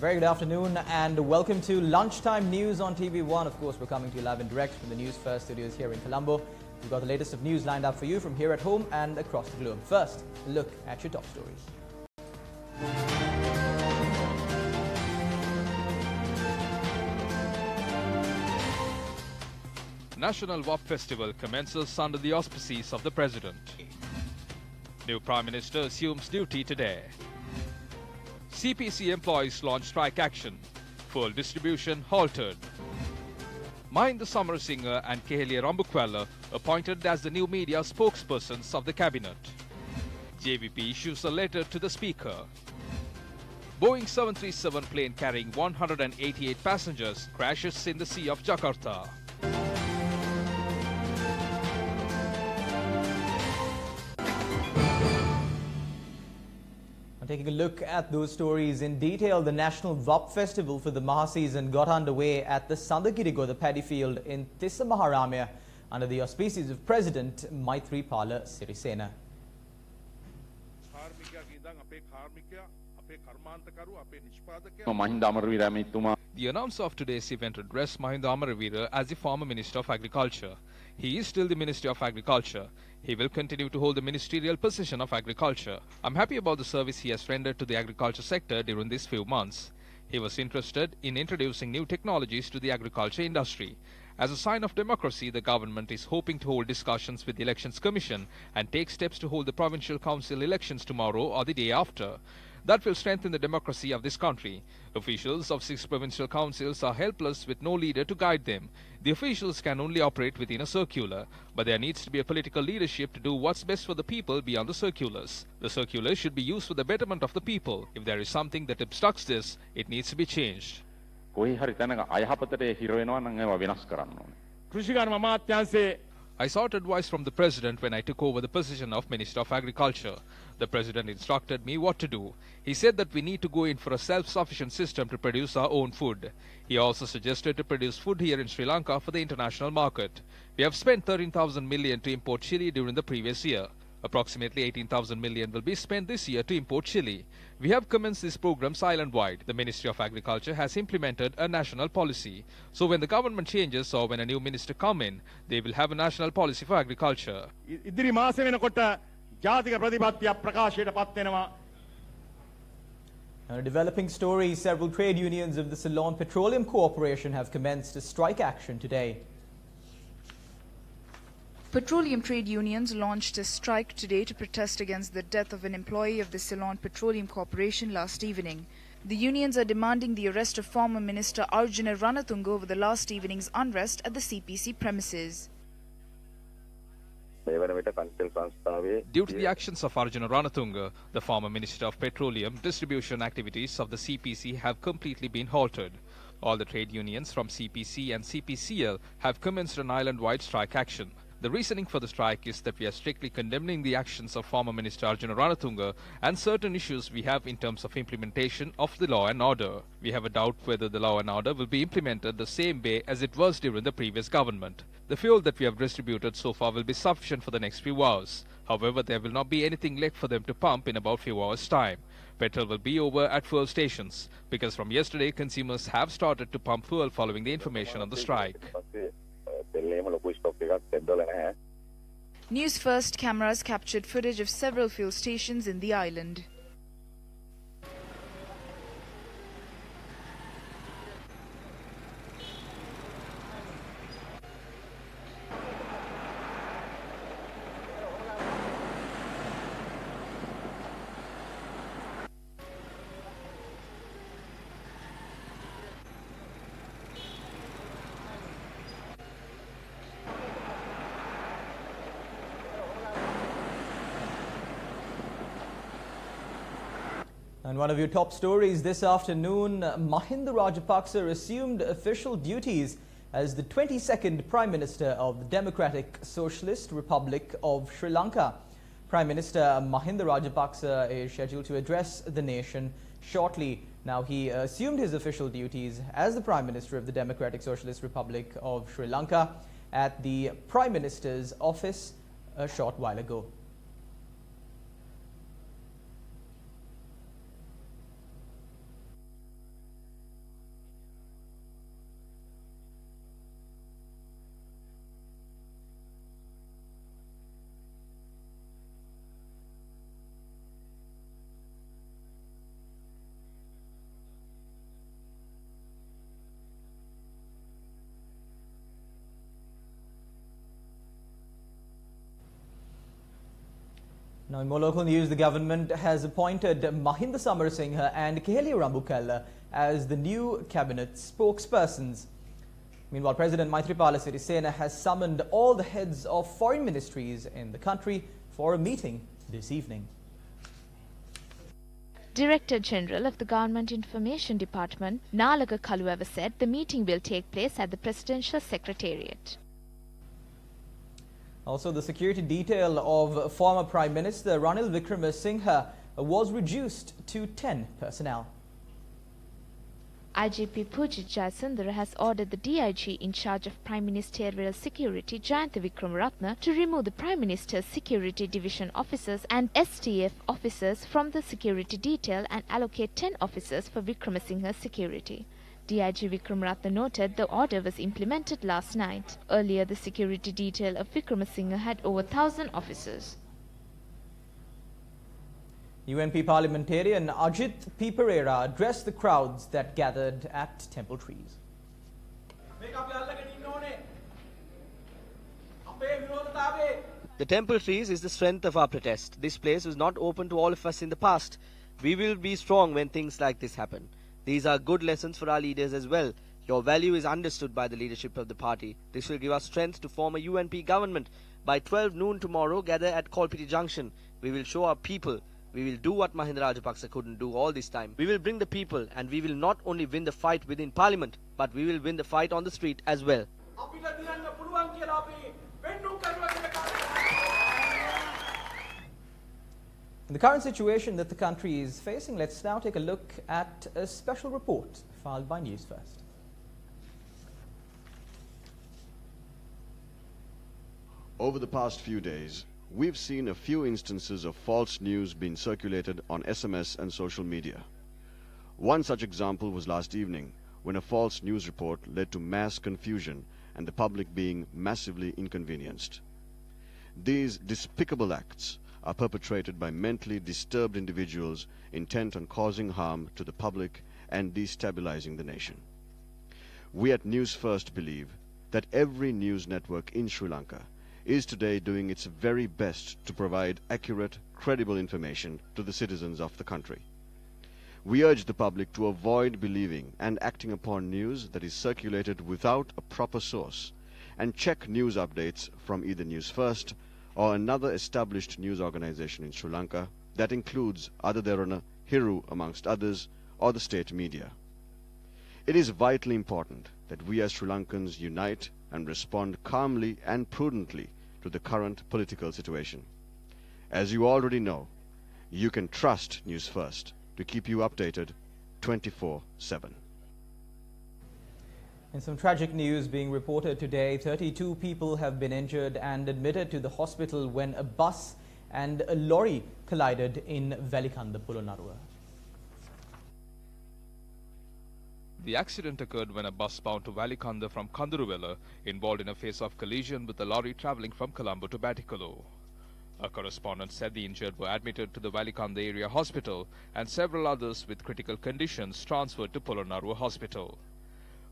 Very good afternoon and welcome to Lunchtime News on TV1. Of course, we're coming to you live and direct from the Newsfirst studios here in Colombo. We've got the latest of news lined up for you from here at home and across the globe. First, a look at your top stories. National WAP Festival commences under the auspices of the President. New Prime Minister assumes duty today. CPC employees launch strike action. Fuel distribution halted. Mahinda Samarasinha and Keheliya Rambukwella appointed as the new media spokespersons of the cabinet. JVP issues a letter to the Speaker. Boeing 737 plane carrying 188 passengers crashes in the Sea of Jakarta. Taking a look at those stories in detail, the National WAP Festival for the Maha season got underway at the Sandagirigo, the paddy field in Tissa Maharamya, under the auspices of President Maithripala Sirisena. The announcer of today's event addressed Mahinda Amaravira as the former Minister of Agriculture. He is still the Minister of Agriculture. He will continue to hold the ministerial position of Agriculture. I'm happy about the service he has rendered to the agriculture sector during these few months. He was interested in introducing new technologies to the agriculture industry. As a sign of democracy, the government is hoping to hold discussions with the Elections Commission and take steps to hold the Provincial Council elections tomorrow or the day after. That will strengthen the democracy of this country. Officials of 6 provincial councils are helpless with no leader to guide them. The officials can only operate within a circular, but there needs to be a political leadership to do what's best for the people beyond the circulars. The circulars should be used for the betterment of the people. If there is something that obstructs this, it needs to be changed. I sought advice from the President when I took over the position of Minister of Agriculture. The President instructed me what to do. He said that we need to go in for a self-sufficient system to produce our own food. He also suggested to produce food here in Sri Lanka for the international market. We have spent 13,000 million to import chili during the previous year. Approximately 18,000 million will be spent this year to import chili. We have commenced these programs island-wide. The Ministry of Agriculture has implemented a national policy. So when the government changes or when a new minister come in, they will have a national policy for agriculture. A developing story, several trade unions of the Ceylon Petroleum Corporation have commenced a strike action today. Petroleum trade unions launched a strike today to protest against the death of an employee of the Ceylon Petroleum Corporation last evening. The unions are demanding the arrest of former Minister Arjuna Ranatunga over the last evening's unrest at the CPC premises. Due to the actions of Arjuna Ranatunga, the former Minister of Petroleum, distribution activities of the CPC have completely been halted. All the trade unions from CPC and CPCL have commenced an island-wide strike action. The reasoning for the strike is that we are strictly condemning the actions of former Minister Arjuna Ranatunga and certain issues we have in terms of implementation of the law and order. We have a doubt whether the law and order will be implemented the same way as it was during the previous government. The fuel that we have distributed so far will be sufficient for the next few hours. However, there will not be anything left for them to pump in about few hours' time. Petrol will be over at fuel stations because from yesterday consumers have started to pump fuel following the information on the strike. Newsfirst cameras captured footage of several fuel stations in the island. And one of your top stories this afternoon, Mahinda Rajapaksa assumed official duties as the 22nd Prime Minister of the Democratic Socialist Republic of Sri Lanka. Prime Minister Mahinda Rajapaksa is scheduled to address the nation shortly. Now, he assumed his official duties as the Prime Minister of the Democratic Socialist Republic of Sri Lanka at the Prime Minister's office a short while ago. Now, in more local news, the government has appointed Mahinda Singha and Keheliya Rambukella as the new cabinet spokespersons. Meanwhile, President Maithripala Sirisena has summoned all the heads of foreign ministries in the country for a meeting this evening. Director General of the Government Information Department, Nalaka Kalueva, said the meeting will take place at the Presidential Secretariat. Also, the security detail of former Prime Minister Ranil Wickremesinghe was reduced to 10 personnel. IGP Pujit Jayasundara has ordered the DIG in charge of Prime Ministerial Security, Jayantha Wickramaratne, to remove the Prime Minister's Security Division officers and STF officers from the security detail and allocate 10 officers for Wickremesinghe's security. DIG Wickramaratne noted the order was implemented last night. Earlier, the security detail of Wickremesinghe had over 1,000 officers. UNP parliamentarian Ajit P. Pereira addressed the crowds that gathered at Temple Trees. The Temple Trees is the strength of our protest. This place was not open to all of us in the past. We will be strong when things like this happen. These are good lessons for our leaders as well. Your value is understood by the leadership of the party. This will give us strength to form a UNP government. By 12 noon tomorrow, gather at Kolpiti Junction. We will show our people. We will do what Mahinda Rajapaksa couldn't do all this time. We will bring the people, and we will not only win the fight within Parliament, but we will win the fight on the street as well. In the current situation that the country is facing, let's now take a look at a special report filed by Newsfirst. Over the past few days, we've seen a few instances of false news being circulated on SMS and social media. One such example was last evening, when a false news report led to mass confusion and the public being massively inconvenienced. These despicable acts are perpetrated by mentally disturbed individuals intent on causing harm to the public and destabilizing the nation. We at News First believe that every news network in Sri Lanka is today doing its very best to provide accurate, credible information to the citizens of the country. We urge the public to avoid believing and acting upon news that is circulated without a proper source, and check news updates from either News First or another established news organization in Sri Lanka that includes Adaderana, Hiru amongst others, or the state media. It is vitally important that we as Sri Lankans unite and respond calmly and prudently to the current political situation. As you already know, you can trust News First to keep you updated 24/7. In some tragic news being reported today, 32 people have been injured and admitted to the hospital when a bus and a lorry collided in Velikanda, Polonnaruwa. The accident occurred when a bus bound to Valikanda from Kanduruvela involved in a face-off collision with a lorry travelling from Colombo to Batticaloa. A correspondent said the injured were admitted to the Valikanda area hospital and several others with critical conditions transferred to Polonnaruwa hospital.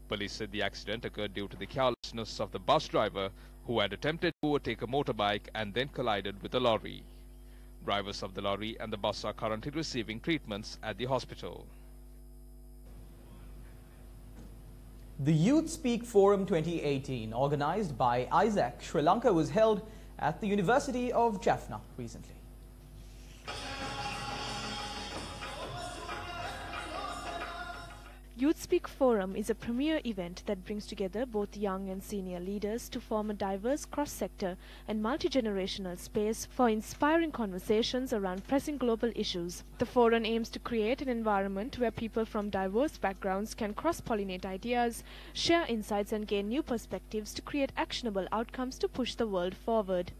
Police said the accident occurred due to the carelessness of the bus driver, who had attempted to overtake a motorbike and then collided with a lorry. Drivers of the lorry and the bus are currently receiving treatments at the hospital. The Youth Speak Forum 2018, organized by Isaac Sri Lanka, was held at the University of Jaffna recently. Youth Speak Forum is a premier event that brings together both young and senior leaders to form a diverse cross-sector and multi-generational space for inspiring conversations around pressing global issues. The forum aims to create an environment where people from diverse backgrounds can cross-pollinate ideas, share insights and gain new perspectives to create actionable outcomes to push the world forward.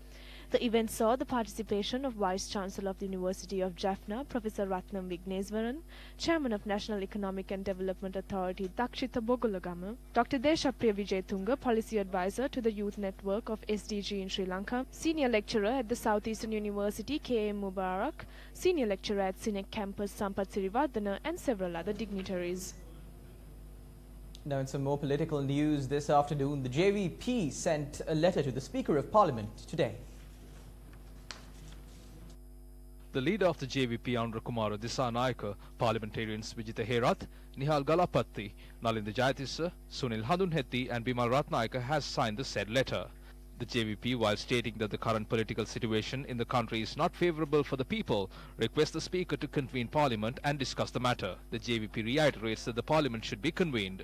The event saw the participation of Vice-Chancellor of the University of Jaffna, Professor Ratnam Vigneswaran, Chairman of National Economic and Development Authority, Dakshita Bogulagama, Dr. Deshapriya Vijayatunga, Policy Advisor to the Youth Network of SDG in Sri Lanka, Senior Lecturer at the Southeastern University, K.M. Mubarak, Senior Lecturer at Sinek Campus, Sampath Sirivardhana, and several other dignitaries. Now, in some more political news this afternoon, the JVP sent a letter to the Speaker of Parliament today. The leader of the JVP, Andhra Kumara Dissanayaka, parliamentarians Vijitha Herath, Nihal Galapatti, Nalinda Jayatissa, Sunil Handunhetti and Bimal Ratnayaka has signed the said letter. The JVP, while stating that the current political situation in the country is not favourable for the people, requests the Speaker to convene Parliament and discuss the matter. The JVP reiterates that the Parliament should be convened.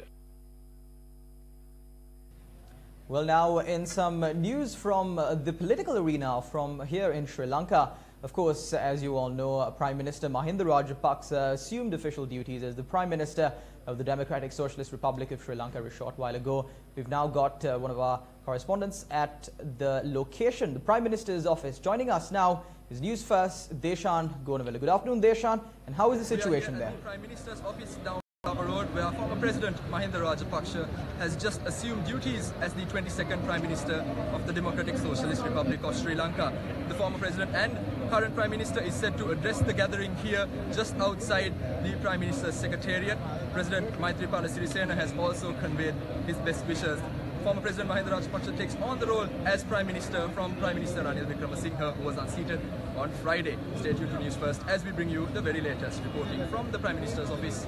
Well, now in some news from the political arena from here in Sri Lanka. Of course, as you all know, Prime Minister Mahinda Rajapaksa assumed official duties as the Prime Minister of the Democratic Socialist Republic of Sri Lanka a short while ago. We've now got one of our correspondents at the location, the Prime Minister's office. Joining us now is Newsfirst Deshan Gonavela. Good afternoon, Deshan. And how is the situation there? The Prime Minister's office down Harbour Road, where former President Mahinda Rajapaksa has just assumed duties as the 22nd Prime Minister of the Democratic Socialist Republic of Sri Lanka. The former President and current Prime Minister is set to address the gathering here just outside the Prime Minister's Secretariat. President Maithripala Sirisena has also conveyed his best wishes. Former President Mahinda Rajapaksa takes on the role as Prime Minister from Prime Minister Vikram, who was unseated on Friday. Stay tuned to News First as we bring you the very latest reporting from the Prime Minister's office.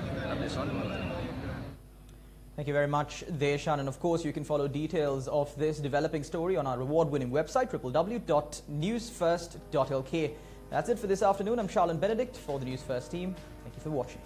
Thank you very much, Deshan. And of course, you can follow details of this developing story on our award-winning website, www.newsfirst.lk. That's it for this afternoon. I'm Charlene Benedict for the News First team. Thank you for watching.